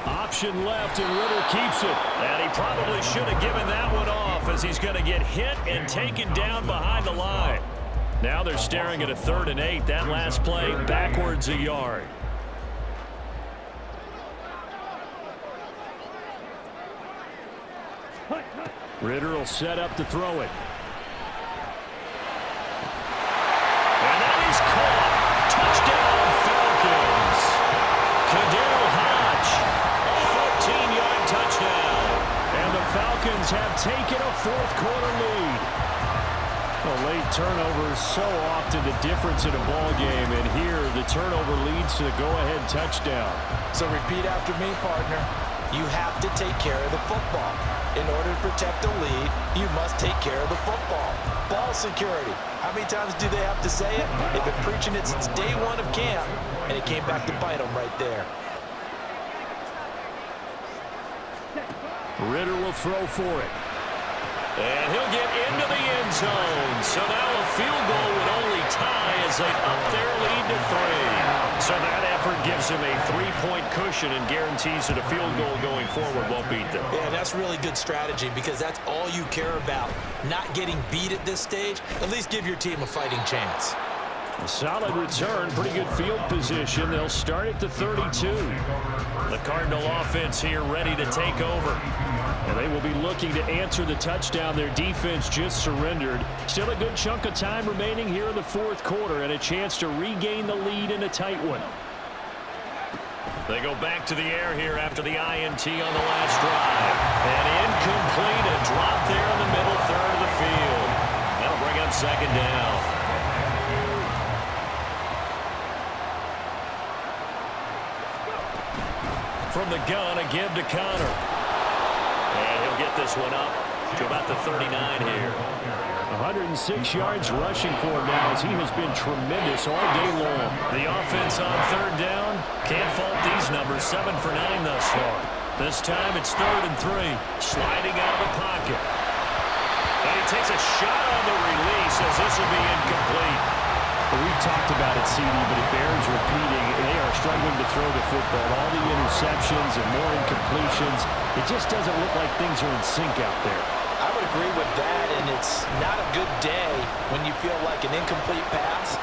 Option left, and Ritter keeps it. And he probably should have given that one off as he's going to get hit and taken down behind the line. Now they're staring at a 3rd and 8. That last play backwards a yard. Ritter will set up to throw it. And that is caught. Touchdown, Falcons. Kadil Hodge, a 14-yard touchdown. And the Falcons have taken a 4th quarter lead. A late turnover is so often the difference in a ball game, and here the turnover leads to the go-ahead touchdown. So repeat after me, partner. You have to take care of the football. In order to protect the lead, you must take care of the football. Ball security. How many times do they have to say it? They've been preaching it since day 1 of camp, and it came back to bite them right there. Ritter will throw for it. And he'll get into the end zone. So now a field goal would only tie as they up their lead to 3. So that effort gives him a 3-point cushion and guarantees that a field goal going forward won't beat them. Yeah, that's really good strategy because that's all you care about. Not getting beat at this stage. At least give your team a fighting chance. A solid return, pretty good field position. They'll start at the 32. The Cardinal offense here ready to take over. And they will be looking to answer the touchdown their defense just surrendered. Still a good chunk of time remaining here in the 4th quarter and a chance to regain the lead in a tight one. They go back to the air here after the INT on the last drive. And incomplete, a drop there in the middle 3rd of the field. That'll bring up 2nd down. From the gun, a give to Connor. And he'll get this one up to about the 39 here. 106 yards rushing for him now as he has been tremendous all day long. The offense on 3rd down. Can't fault these numbers. 7 for 9 thus far. This time it's 3rd and 3. Sliding out of the pocket. And he takes a shot on the release as this will be incomplete. Well, we've talked about it, CD, but it bears repeating. They are struggling to throw the football. All the interceptions and more incompletions. It just doesn't look like things are in sync out there. I would agree with that, and it's not a good day when you feel like an incomplete pass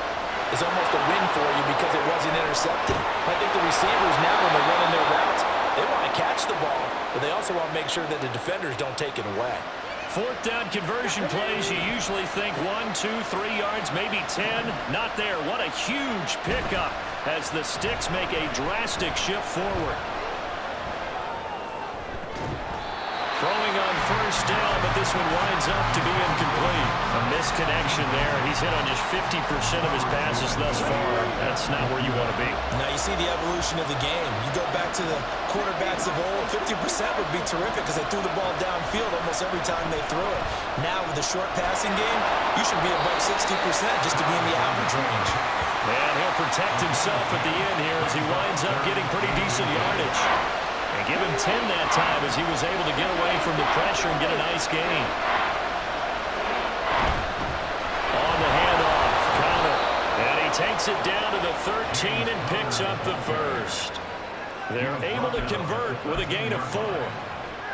is almost a win for you because it wasn't intercepted. I think the receivers now, when they're running their routes, they want to catch the ball, but they also want to make sure that the defenders don't take it away. fourth down conversion plays, you usually think 1, 2, 3 yards, maybe 10. Not there. What a huge pickup as the Sticks make a drastic shift forward. Throwing on first down, but this one winds up to be incomplete. A misconnection there. He's hit on just 50% of his passes thus far. That's not where you want to be. Now you see the evolution of the game. You go back to the quarterbacks of old, 50% would be terrific because they threw the ball downfield almost every time they threw it. Now with the short passing game, you should be above 60% just to be in the average range. And he'll protect himself at the end here as he winds up getting pretty decent yardage. And give him 10 that time as he was able to get away from the pressure and get a nice gain. On the handoff, Connor. And he takes it down to the 13 and picks up the first. They're able to convert with a gain of 4.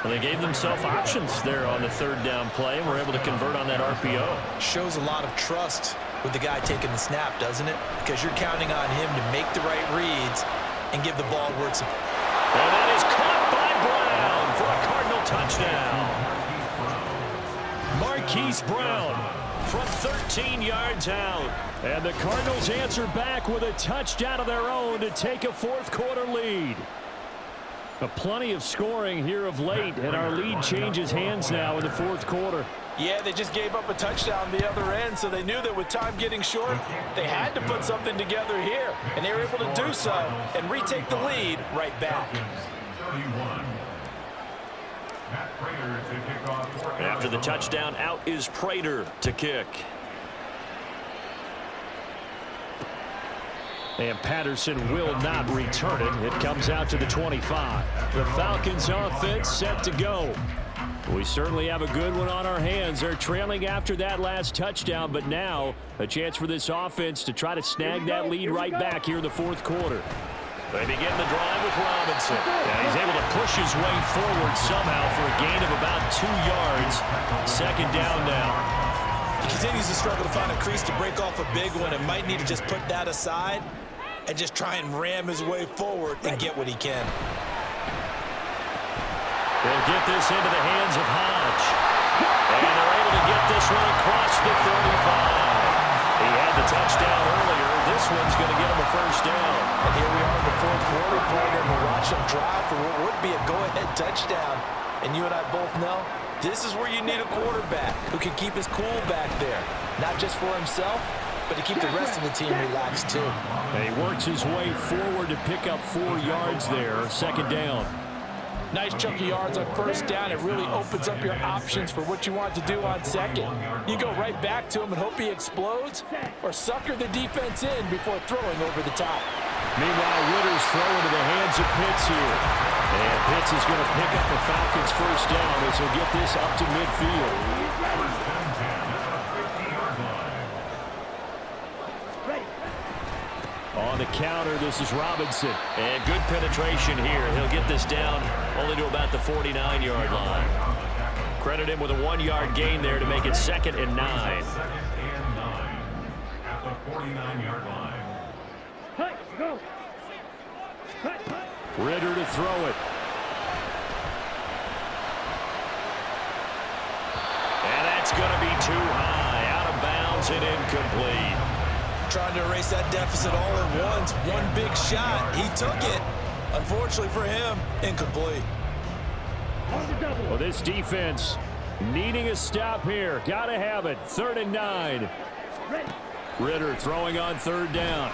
And they gave themselves options there on the third down play and were able to convert on that RPO. Shows a lot of trust with the guy taking the snap, doesn't it? Because you're counting on him to make the right reads and give the ball where it's supposed. And that is caught by Brown for a Cardinal touchdown. Marquise Brown from 13 yards out. And the Cardinals answer back with a touchdown of their own to take a fourth-quarter lead. Plenty of scoring here of late, and our lead changes hands now in the fourth quarter. Yeah, they just gave up a touchdown the other end, so they knew that with time getting short, they had to put something together here, and they were able to do so and retake the lead right back. 31. Matt Prater to kick off. After the touchdown, out is Prater to kick. And Patterson will not return it. It comes out to the 25. The Falcons offense set to go. We certainly have a good one on our hands. They're trailing after that last touchdown, but now a chance for this offense to try to snag that lead right back here in the fourth quarter. They begin the drive with Robinson. And he's able to push his way forward somehow for a gain of about 2 yards. Second down now. He continues to struggle to find a crease to break off a big one and might need to just put that aside and just try and ram his way forward and get what he can. They'll get this into the hands of Hodge. And they're able to get this one across the 35. He had the touchdown earlier. This one's going to get him a first down. And here we are in the fourth quarter, partner, and we're watching him drive for what would be a go-ahead touchdown. And you and I both know this is where you need a quarterback who can keep his cool back there. Not just for himself, but to keep the rest of the team relaxed too. And he works his way forward to pick up 4 yards there. Second down. Nice chunky yards on first down. It really opens up your options for what you want to do on second. You go right back to him and hope he explodes or sucker the defense in before throwing over the top. Meanwhile, Ritter's throwing to the hands of Pitts here. And Pitts is going to pick up the Falcons' first down as he'll get this up to midfield. On the counter, this is Robinson. And good penetration here. He'll get this down only to about the 49-yard line. Credit him with a 1-yard gain there to make it 2nd and 9. At the 49-yard line. Go. Ritter to throw it. And that's going to be too high. Out of bounds and incomplete. Trying to erase that deficit all at once. One big shot. He took it. Unfortunately for him, incomplete. Well, this defense needing a stop here. Got to have it. 3rd and 9. Ritter throwing on 3rd down.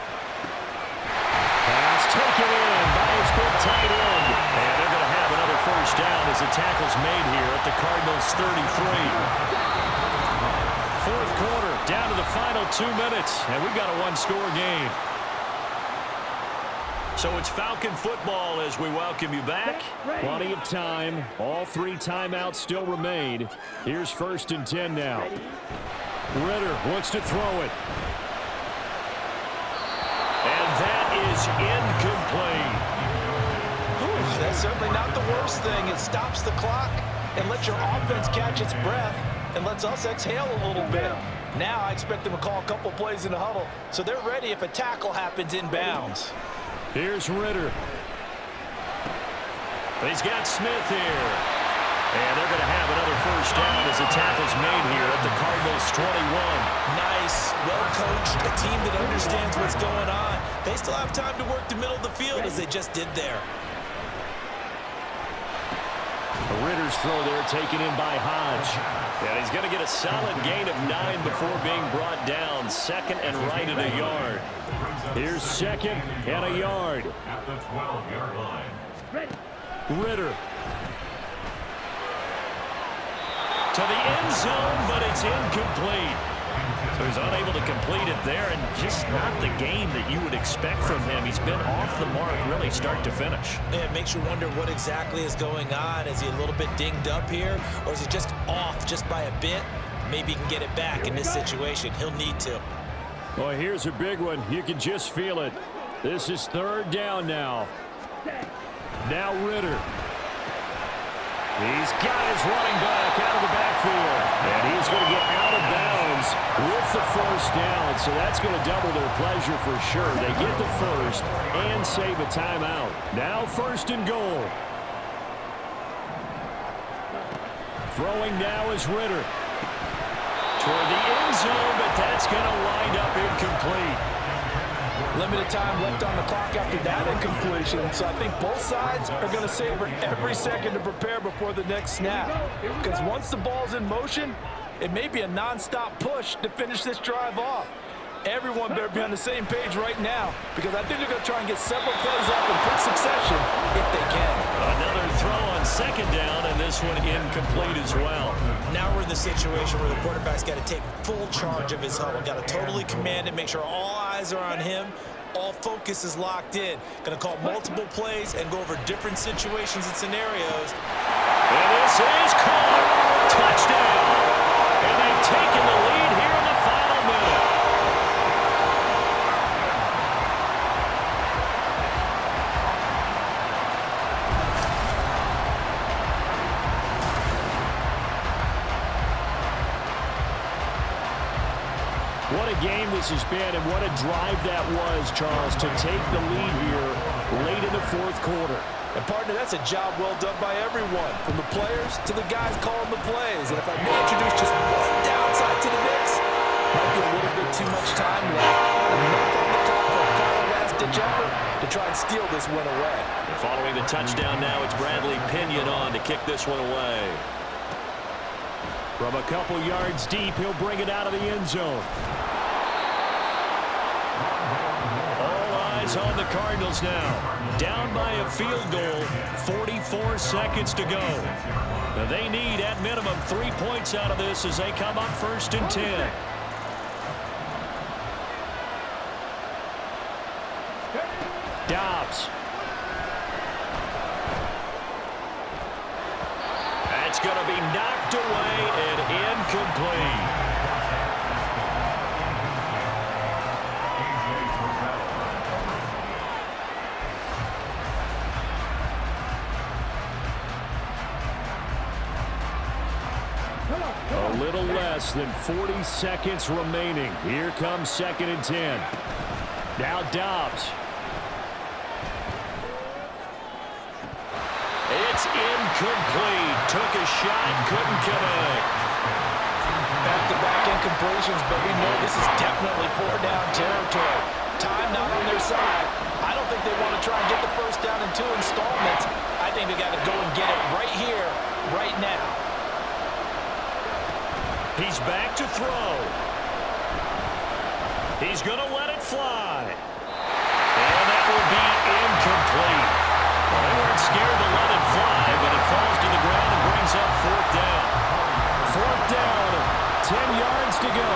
Pass taken in by his big tight end. And they're going to have another first down as the tackle's made here at the Cardinals' 33. Fourth quarter, down to the final 2 minutes, and we've got a 1-score game. So it's Falcon football as we welcome you back. Plenty of time. All 3 timeouts still remain. Here's 1st and 10 now. Ritter wants to throw it. And that is incomplete. Ooh, that's certainly not the worst thing. It stops the clock and lets your offense catch its breath and lets us exhale a little bit. Now I expect them to call a couple plays in the huddle, so they're ready if a tackle happens inbounds. Here's Ritter. He's got Smith here. And they're going to have another first down as the tackle's made here at the Cardinals' 21. Nice, well-coached, a team that understands what's going on. They still have time to work the middle of the field as they just did there. Ritter's throw there taken in by Hodge. And he's going to get a solid gain of 9 before being brought down. Second and right at a yard. Here's second and a yard. At the 12-yard line. Ritter. To the end zone, but it's incomplete. So he's unable to complete it there, and just not the game that you would expect from him. He's been off the mark really start to finish. Yeah, it makes you wonder what exactly is going on. Is he a little bit dinged up here, or is he just off just by a bit? Maybe he can get it back in this situation. He'll need to. Well, here's a big one. You can just feel it. This is third down now. Now Ritter. He's got his running back out of the backfield. And he's going to get out of bounds with the first down. So that's going to double their pleasure for sure. They get the first and save a timeout. Now first and goal. Throwing now is Ritter. Toward the end zone, but that's going to wind up incomplete. Limited time left on the clock after that incompletion, so I think both sides are going to savor every second to prepare before the next snap. Because once the ball's in motion, it may be a non-stop push to finish this drive off. Everyone better be on the same page right now, because I think they're going to try and get several plays off in quick succession if they can. Another throw on second down, and this one incomplete as well. Now we're in the situation where the quarterback's got to take full charge of his huddle. Got to totally command it, make sure all eyes are on him. All focus is locked in. Going to call multiple plays and go over different situations and scenarios. And this is caught. Touchdown. And they've taken the lead here in the final minute. What a game this has been, and what a drive that was, Charles, to take the lead here late in the fourth quarter. And, partner, that's a job well done by everyone, from the players to the guys calling the plays. And if I may introduce just one downside to the mix, might be a little bit too much time left. Enough on the clock for a final last-ditch effort to try and steal this one away. Following the touchdown now, it's Bradley Pinion on to kick this one away. From a couple yards deep, he'll bring it out of the end zone. All eyes on the Cardinals now. Down by a field goal, 44 seconds to go. Now they need, at minimum, 3 points out of this as they come up first and 10. Dobbs. That's going to be knocked away and incomplete. A little less than 40 seconds remaining. Here comes second and 10. Now Dobbs. It's incomplete. Took a shot, couldn't connect. Back-to-back incompletions, but we know this is definitely four-down territory. Time not on their side. I don't think they want to try and get the first down in 2 installments. I think they got to go and get it right here, right now. He's back to throw. He's going to let it fly. And that will be incomplete. Well, they weren't scared to let it fly, but it falls to the ground and brings up fourth down. Fourth down, 10 yards to go.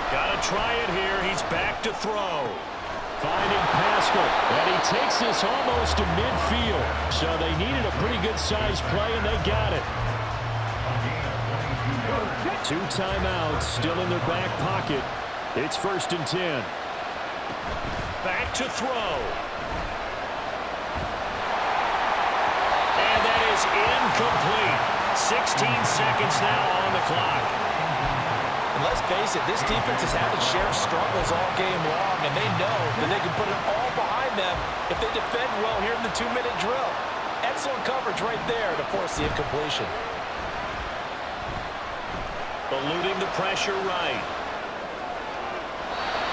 Got to try it here. He's back to throw. Finding Pascal, and he takes this almost to midfield. So they needed a pretty good-sized play, and they got it. 2 timeouts still in their back pocket. It's first and 10. Back to throw. And that is incomplete. 16 seconds now on the clock. And let's face it, this defense has had its share of struggles all game long, and they know that they can put it all behind them if they defend well here in the 2-minute drill. Excellent coverage right there to force the incompletion. Eluding the pressure right.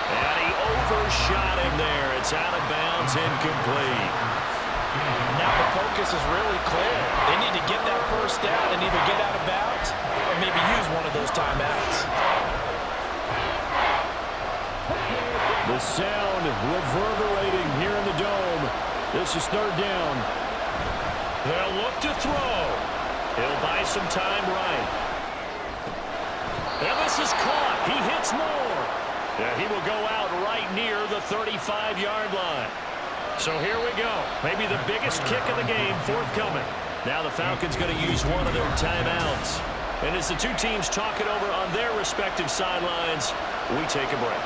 And he overshot him there. It's out of bounds, incomplete. Now the focus is really clear. They need to get that first down and either get out of bounds or maybe use one of those timeouts. The sound reverberating here in the dome. This is third down. They'll look to throw. He'll buy some time right. And this is caught. He hits more. Yeah, he will go out right near the 35-yard line. So here we go. Maybe the biggest kick of the game forthcoming. Now the Falcons going to use one of their timeouts. And as the two teams talk it over on their respective sidelines, we take a break.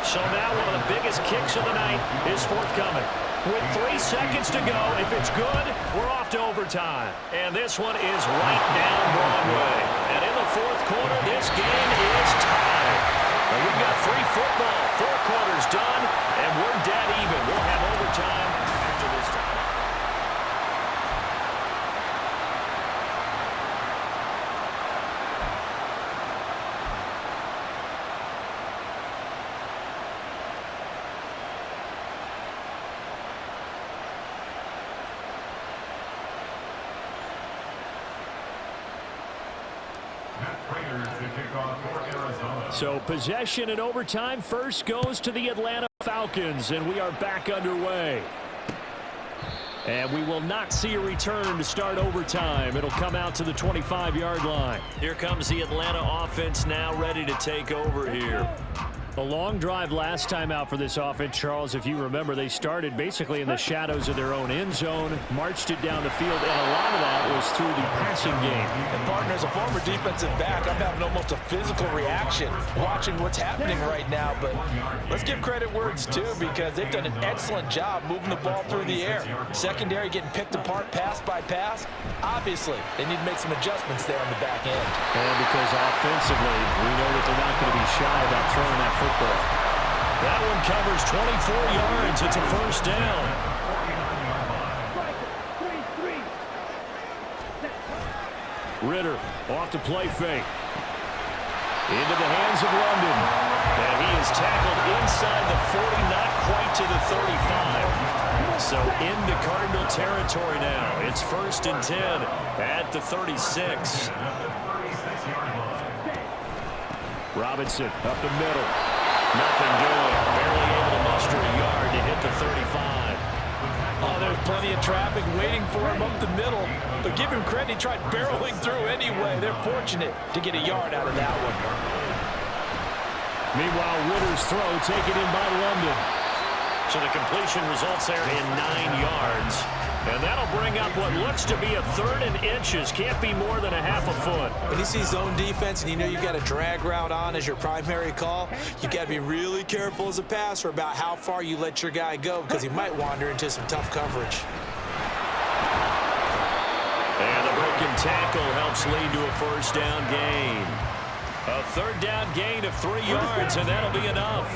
So now one of the biggest kicks of the night is forthcoming. With 3 seconds to go, if it's good, we're off to overtime. And this one is right down Broadway. And in the fourth quarter, this game is tied. And we've got free football, 4 quarters done, and we're dead even. We'll have overtime after this time. So possession in overtime first goes to the Atlanta Falcons, and we are back underway. And we will not see a return to start overtime. It'll come out to the 25-yard line. Here comes the Atlanta offense now ready to take over here. A long drive last time out for this offense, Charles. If you remember, they started basically in the shadows of their own end zone, marched it down the field, and a lot of that was through the passing game. And partner, as a former defensive back, I'm having almost a physical reaction watching what's happening right now. But let's give credit where it's due, because they've done an excellent job moving the ball through the air. Secondary getting picked apart pass by pass. Obviously, they need to make some adjustments there on the back end. And because offensively, we know that they're not going to be shy about throwing that football. That one covers 24 yards. It's a first down. Ritter off the play fake. Into the hands of London. And he is tackled inside the 40, not quite to the 35. So into Cardinal territory now. It's 1st and 10 at the 36. Robinson up the middle. Nothing doing. Barely able to muster a yard to hit the 35. Oh, there's plenty of traffic waiting for him up the middle. But give him credit, he tried barreling through anyway. They're fortunate to get a yard out of that one. Meanwhile, Ritter's throw taken in by London. So the completion results there in 9 yards. And that'll bring up what looks to be a 3rd and inches. Can't be more than a half a foot. When you see zone defense and you know you've got a drag route on as your primary call, you got to be really careful as a passer about how far you let your guy go, because he might wander into some tough coverage. And the broken tackle helps lead to a first down gain. A 3rd down gain of 3 yards, and that'll be enough.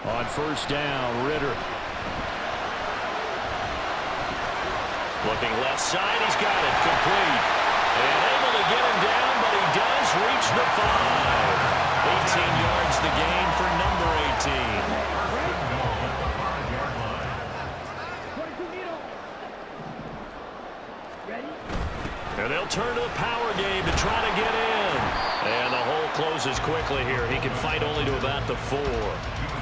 On first down, Ritter. Looking left side, he's got it complete. And able to get him down, but he does reach the 5. 18 yards the gain for number 18. And they'll turn to the power game to try to get in. And the hole closes quickly here. He can fight only to about the 4.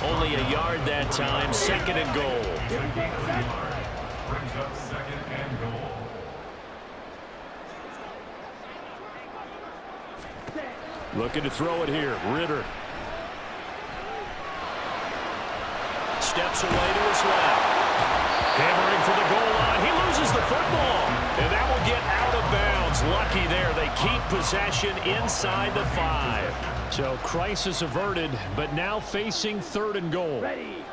Only a yard that time. 2nd and goal. Brings up 2nd and goal. Looking to throw it here. Ritter. Steps away to his left. Hammering for the goal line. He loses the football. And that will get out of bounds. Lucky there. They keep possession inside the 5. So crisis averted, but now facing 3rd and goal. Ready.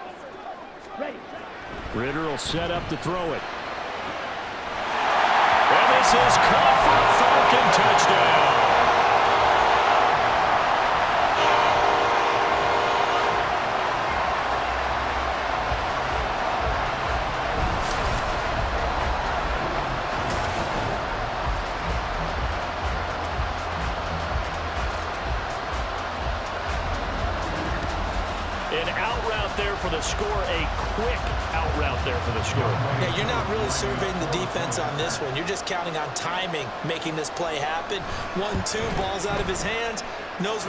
Ritter will set up to throw it. And this is caught for mark and touchdown. An out route there for the score, a quick out route there for the score. Yeah, you're not really surveying the defense on this one. You're just counting on timing, making this play happen. 1-2, ball's out of his hands, knows